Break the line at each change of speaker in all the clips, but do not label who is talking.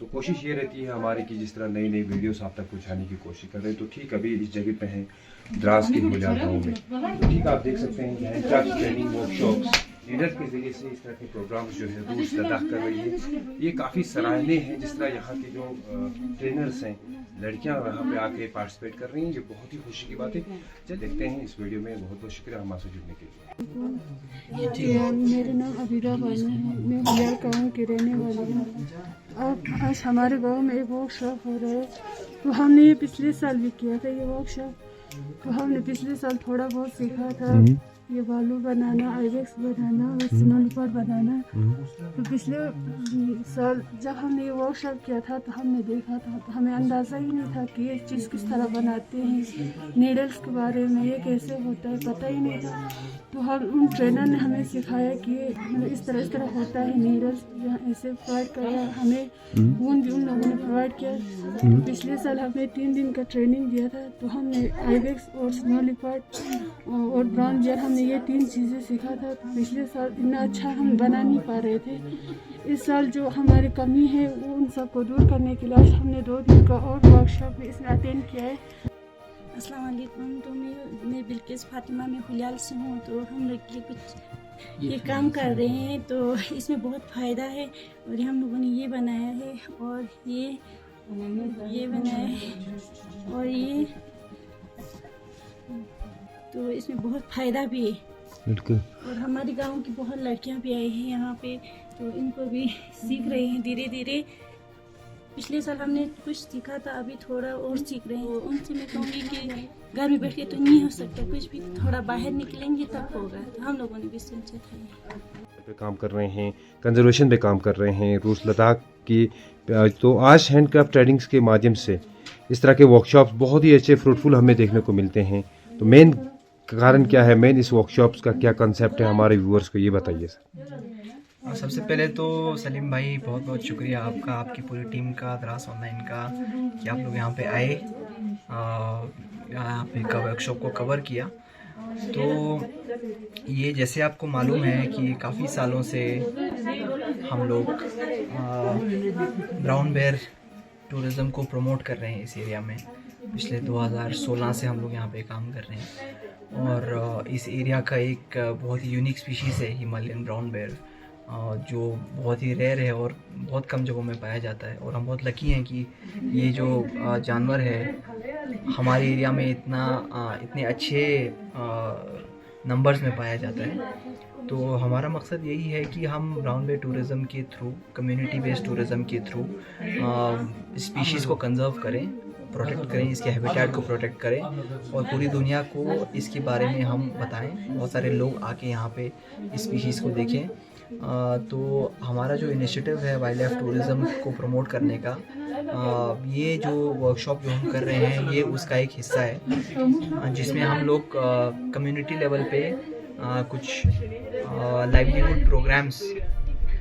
तो कोशिश ये रहती है हमारी कि जिस तरह नई नई वीडियोस आप तक पहुंचाने की कोशिश कर रहे हैं। तो ठीक अभी इस जगह पे हैं द्रास के हुलिया गाँव में। तो ठीक आप देख सकते हैं कि ड्रग्स ट्रेनिंग वर्कशॉप्स लीडर के जरिए से इस तरह के प्रोग्राम्स जो है रूस लद्दाख कर रही है। ये काफ़ी सराहनीय है जिस तरह यहाँ के जो ट्रेनर्स हैं लड़कियाँ यहाँ पे आके पार्टिसिपेट कर रही हैं। ये बहुत ही खुशी की बात है। चल देखते हैं इस वीडियो में। बहुत बहुत शुक्रिया हमारे से जुड़ने के लिए।
मेरा नाम अबीरा बानो है, मैं हुलिया गाँव की रहने वाली हूँ। अब आज हमारे गांव में एक वर्कशॉप हो रहा है। तो हमने ये पिछले साल भी किया था ये वर्कशॉप। तो हमने पिछले साल थोड़ा बहुत सीखा था, ये बालू बनाना, आइवेक्स बनाना और स्नोलिपॉड बनाना। तो पिछले साल जब हमने ये वर्कशॉप किया था तो हमने देखा था, तो हमें अंदाज़ा ही नहीं था कि ये चीज़ किस तरह बनाते हैं। नीडल्स के बारे में ये कैसे होता है पता ही नहीं था। तो हम उन ट्रेनर ने हमें सिखाया कि मतलब इस तरह होता है नीडल्स ऐसे प्रोवाइड कराया हमें। ऊन भी उन लोगों ने प्रोवाइड किया। पिछले साल हमें 3 दिन का ट्रेनिंग दिया था। तो हमने आइवेक्स और स्नोलिपॉड और ब्राउन जेल हमने ये 3 चीज़ें सीखा था। पिछले साल इतना अच्छा हम बना नहीं पा रहे थे। इस साल जो हमारी कमी है वो उन सबको दूर करने के लिए आज हमने 2 दिन का और वर्कशॉप इसमें अटेंड किया है।
अस्सलाम वालेकुम। तो मैं बिल्किस फातिमा में हुलियाल से हूँ। तो हम लोग ये काम कर रहे हैं तो इसमें बहुत फ़ायदा है। और हम लोगों ने ये बनाया है और ये बनाया है और ये, तो इसमें बहुत फ़ायदा भी है।
बिल्कुल।
और हमारे गांव की बहुत लड़कियां भी आई हैं यहाँ पे, तो इनको भी सीख रहे हैं धीरे धीरे। पिछले साल हमने कुछ सीखा था, अभी थोड़ा और सीख रहे हैं। तो उनसे मैं कहूँगी कि घर में बैठ के तो नहीं हो सकता कुछ भी, थोड़ा बाहर निकलेंगे तब होगा। तो हम लोगों ने भी सोचा था
पे काम कर रहे हैं, कंजर्वेशन पे काम कर रहे हैं रूस लद्दाख की। तो आज हैंडक्राफ्ट ट्रेनिंग्स के माध्यम से इस तरह के वर्कशॉप्स बहुत ही अच्छे फ्रूटफुल हमें देखने को मिलते हैं। तो मेन कारण क्या है, मेन इस वर्कशॉप्स का क्या कंसेप्ट है, हमारे व्यूअर्स को ये बताइए सर।
सबसे पहले तो सलीम भाई बहुत बहुत शुक्रिया आपका, आपकी पूरी टीम का, द्रास ऑनलाइन का, कि आप लोग यहाँ पे आए, यहाँ पे वर्कशॉप को कवर किया। तो ये जैसे आपको मालूम है कि काफ़ी सालों से हम लोग ब्राउन बेयर टूरिज़्म को प्रमोट कर रहे हैं इस एरिया में। पिछले 2016 से हम लोग यहाँ पे काम कर रहे हैं। और इस एरिया का एक बहुत ही यूनिक स्पीशीज़ है हिमालयन ब्राउन बेयर, जो बहुत ही रेयर है और बहुत कम जगहों में पाया जाता है। और हम बहुत लकी हैं कि ये जो जानवर है हमारे एरिया में इतने अच्छे नंबर्स में पाया जाता है। तो हमारा मकसद यही है कि हम ब्राउन बेयर टूरिज़्म के थ्रू, कम्युनिटी बेस्ड टूरिज़्म के थ्रू स्पीशीज़ को कंजर्व करें, प्रोटेक्ट करें, इसके हैबिटेट को प्रोटेक्ट करें और पूरी दुनिया को इसके बारे में हम बताएं। बहुत सारे लोग आके यहाँ पे इस स्पीशीज़ को देखें। तो हमारा जो इनिशिएटिव है वाइल्ड लाइफ टूरिज़्म को प्रमोट करने का, ये जो वर्कशॉप जो हम कर रहे हैं ये उसका एक हिस्सा है, जिसमें हम लोग कम्युनिटी लेवल पे कुछ लाइवलीहुड प्रोग्राम्स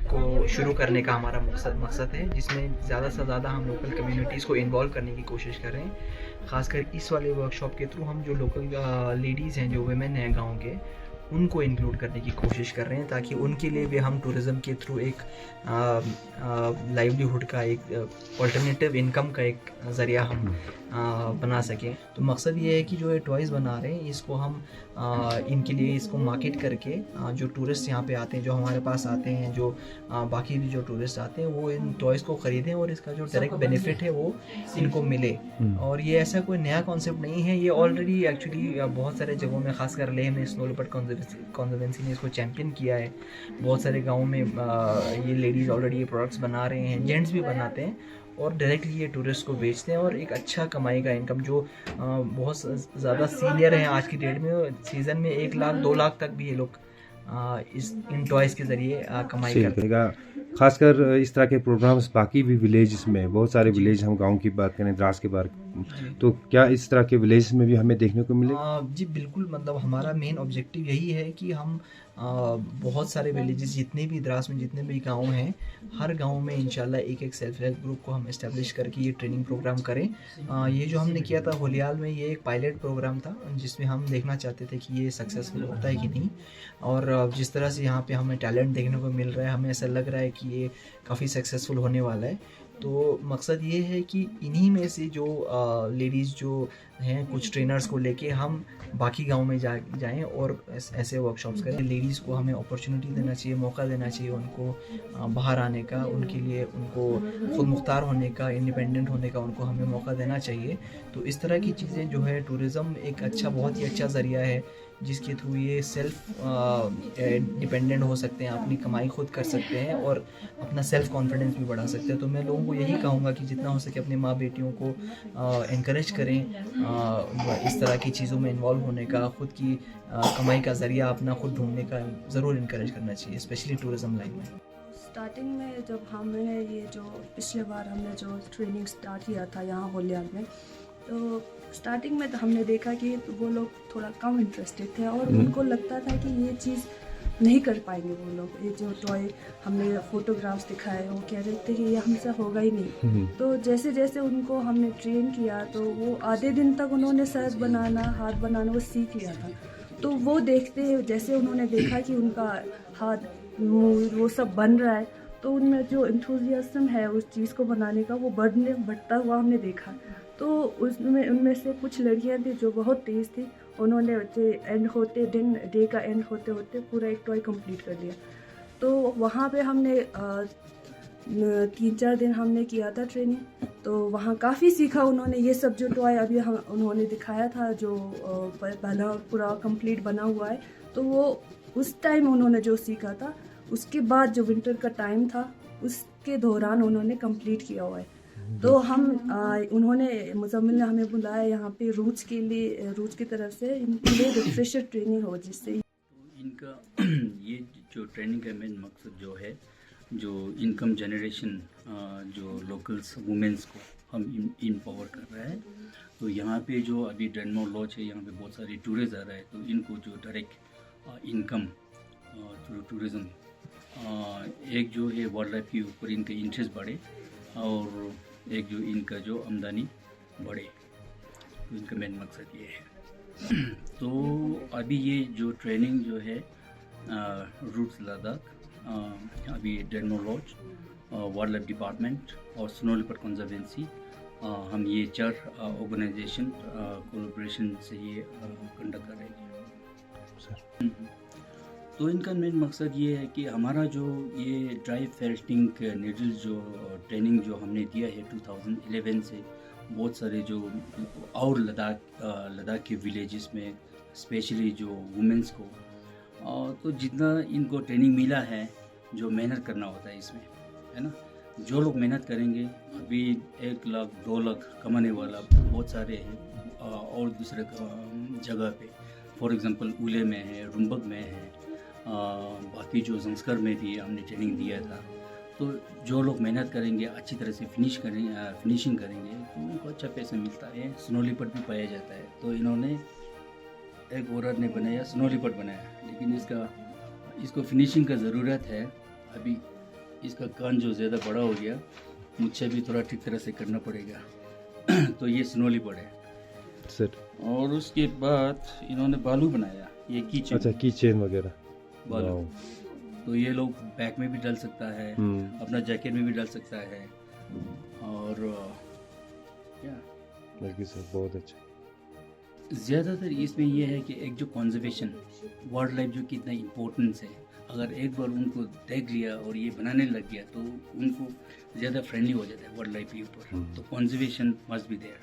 को शुरू करने का हमारा मकसद है, जिसमें ज़्यादा से ज़्यादा हम लोकल कम्युनिटीज़ को इन्वॉल्व करने की कोशिश कर रहे हैं। ख़ासकर इस वाले वर्कशॉप के थ्रू हम जो लोकल लेडीज़ हैं, जो वुमेन हैं गांव के, उनको इंक्लूड करने की कोशिश कर रहे हैं, ताकि उनके लिए भी हम टूरिज़्म के थ्रू एक लाइवलीहुड का, एक अल्टरनेटिव इनकम का एक ज़रिया हम बना सकें। तो मकसद ये है कि जो ये टॉयज़ बना रहे हैं इसको हम इनके लिए इसको मार्केट करके जो टूरिस्ट यहाँ पे आते हैं, जो हमारे पास आते हैं, जो बाकी भी जो टूरिस्ट आते हैं, वो इन टॉयज़ को ख़रीदें और इसका जो डायरेक्ट बेनिफिट है वो इनको मिले। और ये ऐसा कोई नया कॉन्सेप्ट नहीं है, ये ऑलरेडी एक्चुअली बहुत सारे जगहों में, खासकर लेह में स्नोलिपॉड कॉन्जर्वेंसी ने इसको चैम्पियन किया है। बहुत सारे गाँव में ये लेडीज़ ऑलरेडी ये प्रोडक्ट्स बना रहे हैं, जेंट्स भी बनाते हैं और डायरेक्टली ये टूरिस्ट को बेचते हैं और एक अच्छा कमाई का इनकम, जो बहुत ज़्यादा सीनियर हैं आज की डेट में, सीज़न में 1 लाख 2 लाख तक भी ये लोग इन टॉयज़ के ज़रिए कमाई करते हैं।
खासकर इस तरह के प्रोग्राम्स बाकी भी विलेज में, बहुत सारे विलेज, हम गांव की बात करें, द्रास की बात, तो क्या इस तरह के विलेज में भी हमें देखने को मिले?
जी बिल्कुल, मतलब हमारा मेन ऑब्जेक्टिव यही है कि हम बहुत सारे विलेजेस, जितने भी द्रास में जितने भी गांव हैं, हर गांव में इंशाल्लाह एक एक सेल्फ हेल्प ग्रुप को हम इस्टेब्लिश करके ये ट्रेनिंग प्रोग्राम करें। ये जो हमने किया था होलियाल में, ये एक पायलट प्रोग्राम था जिसमें हम देखना चाहते थे कि ये सक्सेसफुल होता है कि नहीं। और जिस तरह से यहाँ पे हमें टैलेंट देखने को मिल रहा है, हमें ऐसा लग रहा है कि ये काफ़ी सक्सेसफुल होने वाला है। तो मकसद ये है कि इन्हीं में से जो लेडीज़ जो हैं, कुछ ट्रेनर्स को लेके हम बाकी गांव में जाएं और ऐसे वर्कशॉप्स करें। लेडीज़ को हमें अपॉर्चुनिटी देना चाहिए, मौका देना चाहिए उनको बाहर आने का, उनके लिए उनको खुद मुख्तार होने का, इंडिपेंडेंट होने का उनको हमें मौका देना चाहिए। तो इस तरह की चीज़ें जो है, टूरिज़्म एक अच्छा, बहुत ही अच्छा ज़रिया है जिसके थ्रू ये सेल्फ डिपेंडेंट हो सकते हैं, अपनी कमाई खुद कर सकते हैं और अपना सेल्फ कॉन्फिडेंस भी बढ़ा सकते हैं। तो मैं लोगों को यही कहूँगा कि जितना हो सके अपने माँ बेटियों को एनकरेज करें इस तरह की चीज़ों में इन्वॉल्व होने का, खुद की कमाई का ज़रिया अपना खुद ढूंढने का ज़रूर इनकरेज करना चाहिए, स्पेशली टूरिज़्म लाइन में।
स्टार्टिंग में जब हमने ये जो पिछले बार हमने जो ट्रेनिंग स्टार्ट किया था यहाँ होलियाल में, तो स्टार्टिंग में तो हमने देखा कि वो लोग थोड़ा कम इंटरेस्टेड थे और उनको लगता था कि ये चीज़ नहीं कर पाएंगे वो लोग। ये जो टॉय हमने फोटोग्राफ्स दिखाए, वो कह रहे थे कि ये हमसे होगा ही नहीं। तो जैसे जैसे उनको हमने ट्रेन किया, तो वो आधे दिन तक उन्होंने सर बनाना, हाथ बनाना वो सीख लिया था। तो वो देखते, जैसे उन्होंने देखा कि उनका हाथ मुँह वो सब बन रहा है, तो उनमें जो इंथुजियाज्म है उस चीज़ को बनाने का, वो बढ़ता हुआ हमने देखा। तो उनमें से कुछ लड़कियां थी जो बहुत तेज़ थी, उन्होंने डे का एंड होते होते पूरा एक टॉय कंप्लीट कर लिया। तो वहाँ पे हमने 3-4 दिन हमने किया था ट्रेनिंग, तो वहाँ काफ़ी सीखा उन्होंने। ये सब जो टॉय अभी उन्होंने दिखाया था, जो पहला पूरा कंप्लीट बना हुआ है, तो वो उस टाइम उन्होंने जो सीखा था, उसके बाद जो विंटर का टाइम था उसके दौरान उन्होंने कंप्लीट किया हुआ है। तो उन्होंने मुज़म्मिल ने हमें बुलाया यहाँ पे रूट्स की तरफ से इनके लिए रिफ्रेशर ट्रेनिंग हो, जिससे
इनका ये जो ट्रेनिंग का मेन मकसद जो है, जो इनकम जनरेशन, जो लोकल्स वुमेंस को हम इम्पावर कर रहे हैं। तो यहाँ पे जो अभी डेनमोर लॉज है, यहाँ पे बहुत सारे टूरिस्ट आ रहे हैं, तो इनको जो डायरेक्ट इनकम थ्रू टूरिज़्म, एक जो है वाइल्ड लाइफ के ऊपर इनका इंटरेस्ट बढ़े और एक जो इनका जो आमदनी बढ़े, तो इनका मेन मकसद ये है। तो अभी ये जो ट्रेनिंग जो है रूट्स लद्दाख, अभी डेनमोर लॉज, वाइल्ड लाइफ डिपार्टमेंट और स्नो लेपर्ड कंजर्वेंसी, हम ये 4 ऑर्गेनाइजेशन कोलैबोरेशन से ये कंडक्ट कर रहे हैं। तो इनका मेन मकसद ये है कि हमारा जो ये ड्राई फेल्टिंग नीडल्स जो ट्रेनिंग जो हमने दिया है 2011 से, बहुत सारे जो और लद्दाख के विलेजेस में स्पेशली जो वुमेंस को, तो जितना इनको ट्रेनिंग मिला है, जो मेहनत करना होता है इसमें, है ना, जो लोग मेहनत करेंगे, अभी 1 लाख 2 लाख कमाने वाला बहुत सारे हैं और दूसरे जगह पे, फॉर एग्जांपल उले में है, रुम्बक में है, बाकी जो जंस्कर में भी हमने ट्रेनिंग दिया था। तो जो लोग मेहनत करेंगे, अच्छी तरह से फिनिशिंग करेंगे, तो उनको अच्छा पैसा मिलता है। स्नो लेपर्ड भी पाया जाता है। तो इन्होंने एक औरत ने बनाया, स्नो लेपर्ड बनाया, लेकिन इसको फिनिशिंग का ज़रूरत है। अभी इसका कान जो ज़्यादा बड़ा हो गया, मुझसे भी थोड़ा ठीक तरह से करना पड़ेगा। तो ये स्नो लेपर्ड है
सर।
और उसके बाद इन्होंने बालू बनाया, ये कीचेन।
अच्छा, कीचेन वगैरह
बालू। तो ये लोग बैग में भी डाल सकता है, अपना जैकेट में भी डाल सकता है। और क्या
लड़की सर, बहुत अच्छा।
ज़्यादातर इसमें यह है कि एक जो कंजर्वेशन, वाइल्ड लाइफ जो कितना इम्पोर्टेंस है, अगर एक बार उनको देख लिया और ये बनाने लग गया, तो उनको ज़्यादा फ्रेंडली हो जाता है वाइल्ड लाइफ के ऊपर। तो कंजर्वेशन मस्ट बी देयर।